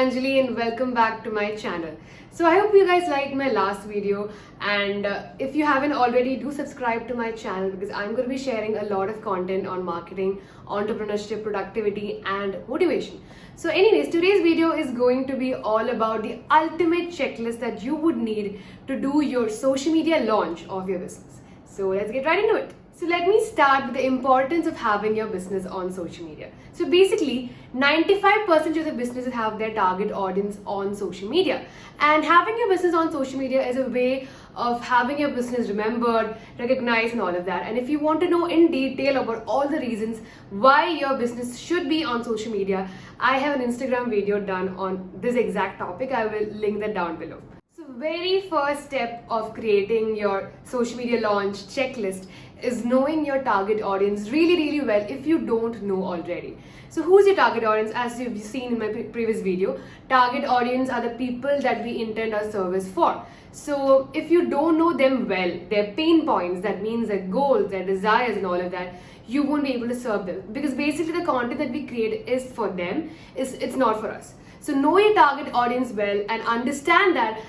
Anjali and welcome back to my channel. So I hope you guys liked my last video, and if you haven't already, do subscribe to my channel because I'm going to be sharing a lot of content on marketing, entrepreneurship, productivity and motivation. So anyways, today's video is going to be all about the ultimate checklist that you would need to do your social media launch of your business. So let's get right into it. So let me start with the importance of having your business on social media. So basically, 95% of the businesses have their target audience on social media. And having your business on social media is a way of having your business remembered, recognized and all of that. And if you want to know in detail about all the reasons why your business should be on social media, I have an Instagram video done on this exact topic. I will link that down below. So very first step of creating your social media launch checklist is knowing your target audience really well if you don't know already. So who's your target audience? As you've seen in my previous video, target audience are the people that we intend our service for. So if you don't know them well, their pain points, that means their goals, their desires and all of that, you won't be able to serve them, because basically the content that we create is for them, it's not for us. So know your target audience well and understand that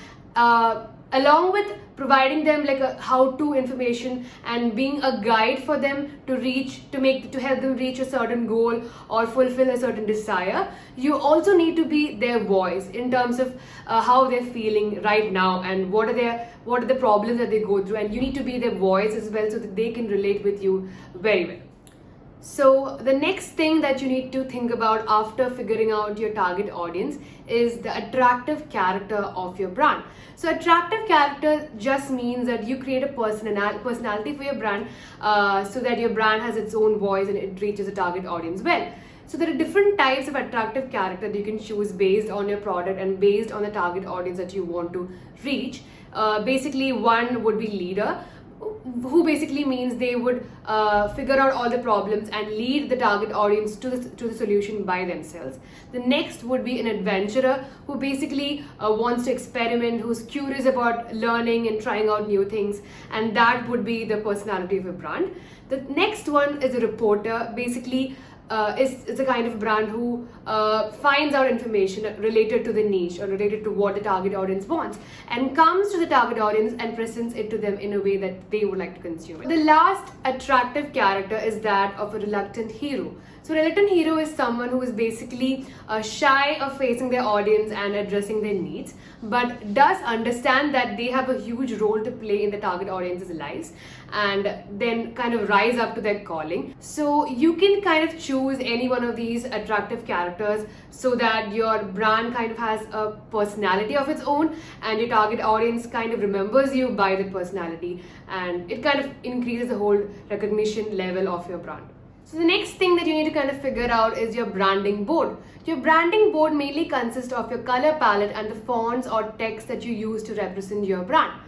along with providing them like a how-to information and being a guide for them to help them reach a certain goal or fulfill a certain desire, you also need to be their voice in terms of how they're feeling right now and what are the problems that they go through, and you need to be their voice as well so that they can relate with you very well. So the next thing that you need to think about after figuring out your target audience is the attractive character of your brand. So attractive character just means that you create a personality for your brand so that your brand has its own voice and it reaches a target audience well. So there are different types of attractive character that you can choose based on your product and based on the target audience that you want to reach. Basically, one would be leader, who basically means they would figure out all the problems and lead the target audience to the solution by themselves. The next would be an adventurer, who basically wants to experiment, who's curious about learning and trying out new things, and that would be the personality of a brand. The next one is a reporter. Basically, it's a kind of brand who finds out information related to the niche or related to what the target audience wants and comes to the target audience and presents it to them in a way that they would like to consume it. The last attractive character is that of a reluctant hero. So reluctant hero is someone who is basically shy of facing their audience and addressing their needs, but does understand that they have a huge role to play in the target audience's lives and then kind of rise up to their calling. So you can kind of choose any one of these attractive characters so that your brand kind of has a personality of its own and your target audience kind of remembers you by that personality, and it kind of increases the whole recognition level of your brand. So the next thing that you need to kind of figure out is your branding board. Your branding board mainly consists of your color palette and the fonts or text that you use to represent your brand.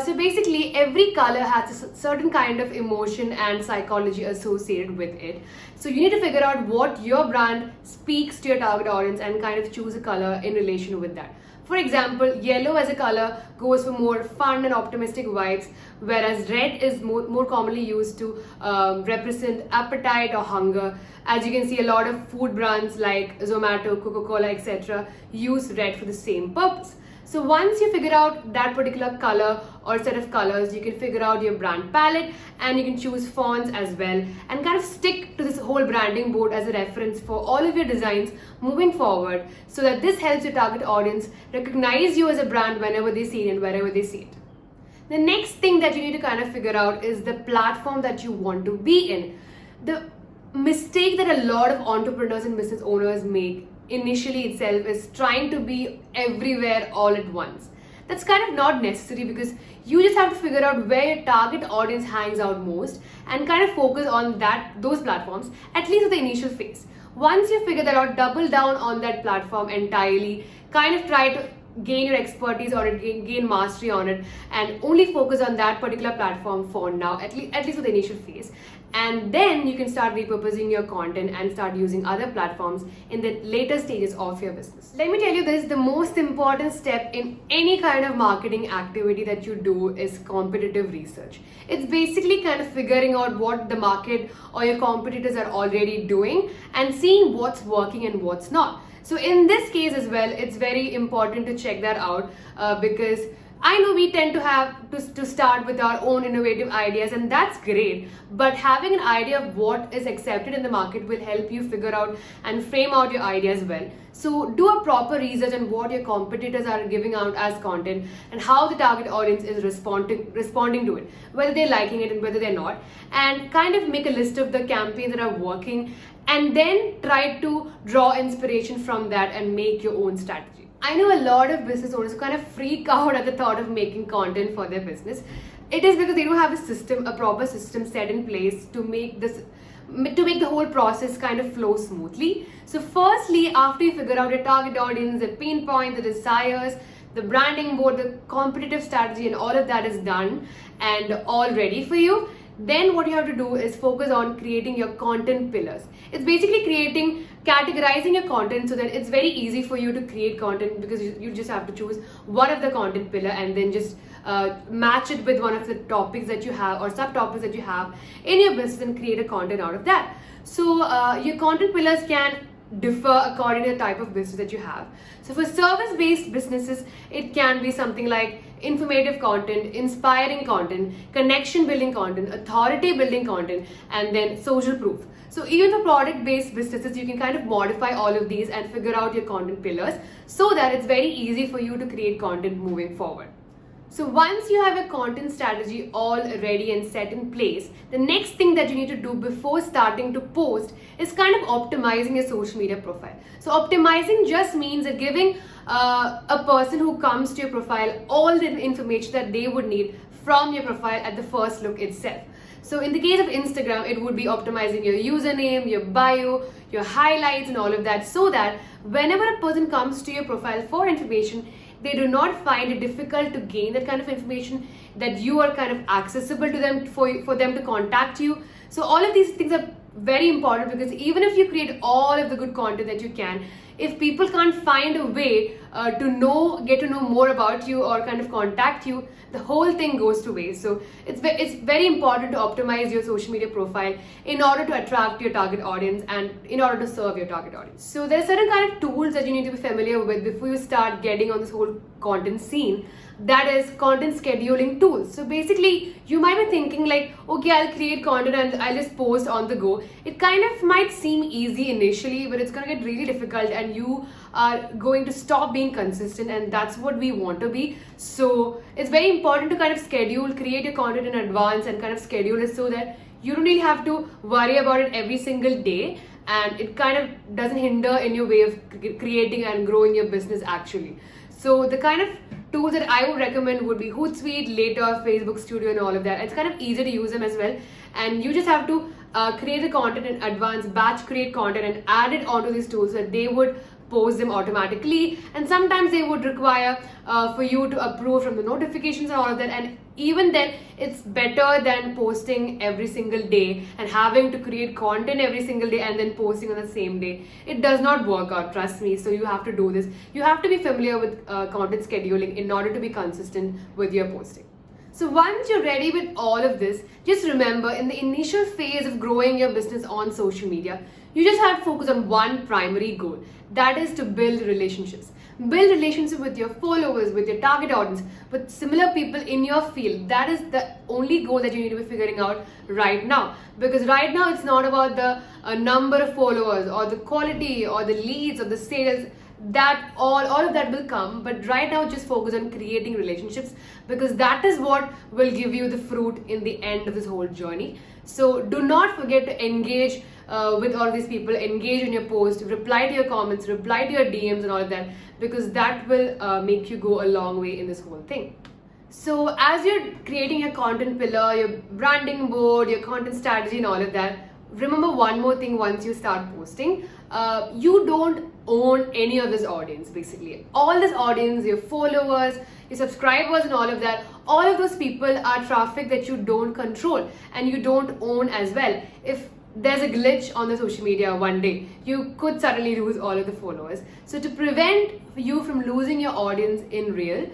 So basically every color has a certain kind of emotion and psychology associated with it. So you need to figure out what your brand speaks to your target audience and kind of choose a color in relation with that. For example, yellow as a color goes for more fun and optimistic vibes, whereas red is more commonly used to represent appetite or hunger. As you can see, a lot of food brands like Zomato, Coca-Cola, etc. use red for the same purpose. So once you figure out that particular color or set of colors, you can figure out your brand palette and you can choose fonts as well and kind of stick to this whole branding board as a reference for all of your designs moving forward, so that this helps your target audience recognize you as a brand whenever they see it and wherever they see it. The next thing that you need to kind of figure out is the platform that you want to be in. The mistake that a lot of entrepreneurs and business owners make initially itself is trying to be everywhere all at once. That's kind of not necessary, because you just have to figure out where your target audience hangs out most and kind of focus on those platforms, at least at the initial phase. Once you figure that out, double down on that platform entirely, kind of try to gain your expertise or gain mastery on it and only focus on that particular platform for now, at least for the initial phase. and then you can start repurposing your content and start using other platforms in the later stages of your business. Let me tell you this, the most important step in any kind of marketing activity that you do is competitive research. It's basically kind of figuring out what the market or your competitors are already doing and seeing what's working and what's not. So in this case as well, it's very important to check that out because I know we tend to have to start with our own innovative ideas, and that's great, but having an idea of what is accepted in the market will help you figure out and frame out your ideas well. So do a proper research on what your competitors are giving out as content and how the target audience is responding to it, whether they're liking it and whether they're not, and kind of make a list of the campaigns that are working and then try to draw inspiration from that and make your own strategy. I know a lot of business owners who kind of freak out at the thought of making content for their business. It is because they don't have a system, a proper system set in place to make the whole process kind of flow smoothly. So firstly, after you figure out your target audience, the pain points, the desires, the branding board, the competitive strategy, and all of that is done and all ready for you, then what you have to do is focus on creating your content pillars. It's basically categorizing your content so that it's very easy for you to create content, because you just have to choose one of the content pillar and then just match it with one of the topics that you have or subtopics that you have in your business and create a content out of that. So your content pillars can differ according to the type of business that you have. So for service-based businesses, it can be something like informative content, inspiring content, connection building content, authority building content, and then social proof. So even for product-based businesses, you can kind of modify all of these and figure out your content pillars so that it's very easy for you to create content moving forward. So once you have a content strategy all ready and set in place, the next thing that you need to do before starting to post is kind of optimizing your social media profile. So optimizing just means that giving a person who comes to your profile all the information that they would need from your profile at the first look itself. So in the case of Instagram, it would be optimizing your username, your bio, your highlights and all of that, so that whenever a person comes to your profile for information, they do not find it difficult to gain that kind of information, that you are kind of accessible to them for them to contact you. So all of these things are very important, because even if you create all of the good content that you can, if people can't find a way to get to know more about you or kind of contact you, the whole thing goes to waste. So it's very important to optimize your social media profile in order to attract your target audience and in order to serve your target audience. So there are certain kind of tools that you need to be familiar with before you start getting on this whole content scene. That is content scheduling tools. So basically, you might be thinking like, okay, I'll create content and I'll just post on the go. It kind of might seem easy initially, but it's going to get really difficult and you are going to stop being consistent, and that's what we want to be. So it's very important to kind of create your content in advance and kind of schedule it so that you don't really have to worry about it every single day, and it kind of doesn't hinder in your way of creating and growing your business actually. So the kind of tools that I would recommend would be Hootsuite, Later, Facebook Studio, and all of that. It's kind of easy to use them as well, and you just have to create the content in advance, batch create content and add it onto these tools so that they would post them automatically, and sometimes they would require for you to approve from the notifications and all of that, and even then it's better than posting every single day and having to create content every single day and then posting on the same day. It does not work out, trust me. So you have to do this. You have to be familiar with content scheduling in order to be consistent with your posting. So once you're ready with all of this, just remember, in the initial phase of growing your business on social media, you just have to focus on one primary goal. That is to build relationships. Build relationships with your followers, with your target audience, with similar people in your field. That is the only goal that you need to be figuring out right now. Because right now it's not about the number of followers or the quality or the leads or the sales. That all of that will come, but right now just focus on creating relationships, because that is what will give you the fruit in the end of this whole journey. So do not forget to engage with all these people, engage in your post, reply to your comments, reply to your DMs and all of that, because that will make you go a long way in this whole thing. So as you're creating your content pillar, your branding board, your content strategy and all of that, remember one more thing once you start posting. You don't own any of this audience basically. All this audience, your followers, your subscribers and all of that, all of those people are traffic that you don't control and you don't own as well. If there's a glitch on the social media one day, you could suddenly lose all of the followers. So to prevent you from losing your audience in real,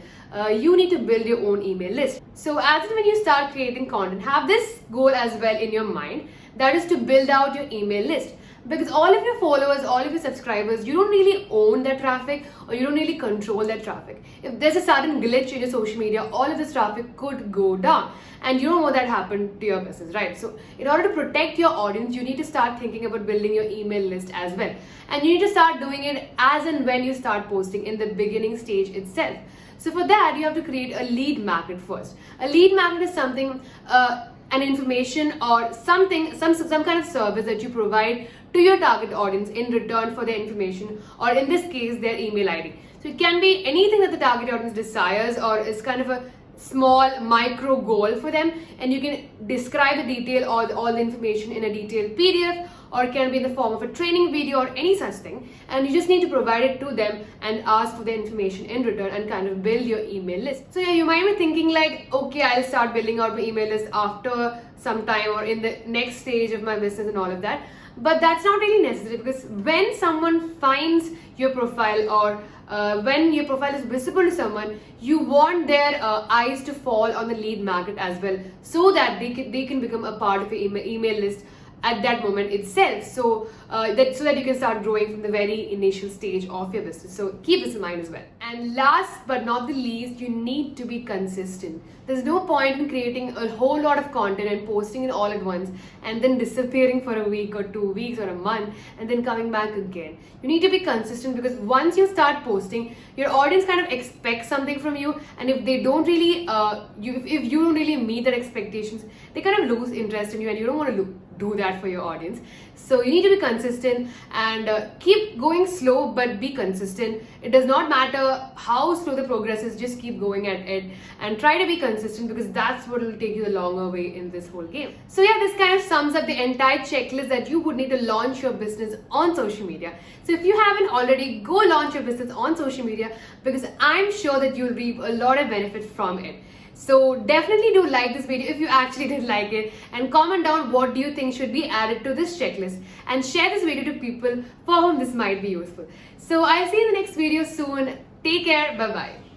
you need to build your own email list. So as and when you start creating content, have this goal as well in your mind, that is to build out your email list. Because all of your followers, all of your subscribers, you don't really own that traffic or you don't really control that traffic. If there's a sudden glitch in your social media, all of this traffic could go down and you don't want that happen to your business, right? So in order to protect your audience, you need to start thinking about building your email list as well. And you need to start doing it as and when you start posting in the beginning stage itself. So for that, you have to create a lead magnet first. A lead magnet is something, an information or something, some kind of service that you provide to your target audience in return for their information, or in this case, their email ID. So it can be anything that the target audience desires or is kind of a small micro goal for them, and you can describe the detail or all the information in a detailed PDF, or it can be in the form of a training video or any such thing, and you just need to provide it to them and ask for the information in return and kind of build your email list. So yeah, you might be thinking like, okay, I'll start building out my email list after some time or in the next stage of my business and all of that. But that's not really necessary, because when someone finds your profile or when your profile is visible to someone, you want their eyes to fall on the lead magnet as well, so that they can become a part of your email list at that moment itself, so that you can start growing from the very initial stage of your business. So keep this in mind as well. And last but not the least, you need to be consistent. There's no point in creating a whole lot of content and posting it all at once and then disappearing for a week or 2 weeks or a month and then coming back again. You need to be consistent, because once you start posting, your audience kind of expects something from you, and if they don't really if you don't really meet their expectations, they kind of lose interest in you, and you don't want to do that for your audience. So you need to be consistent and keep going slow, but be consistent. It does not matter how slow the progress is, just keep going at it and try to be consistent, because that's what will take you the longer way in this whole game. So yeah, this kind of sums up the entire checklist that you would need to launch your business on social media. So if you haven't already, go launch your business on social media, because I'm sure that you'll reap a lot of benefit from it. So definitely do like this video if you actually did like it, and comment down what do you think should be added to this checklist, and share this video to people for whom this might be useful. So I'll see you in the next video soon. Take care. Bye bye.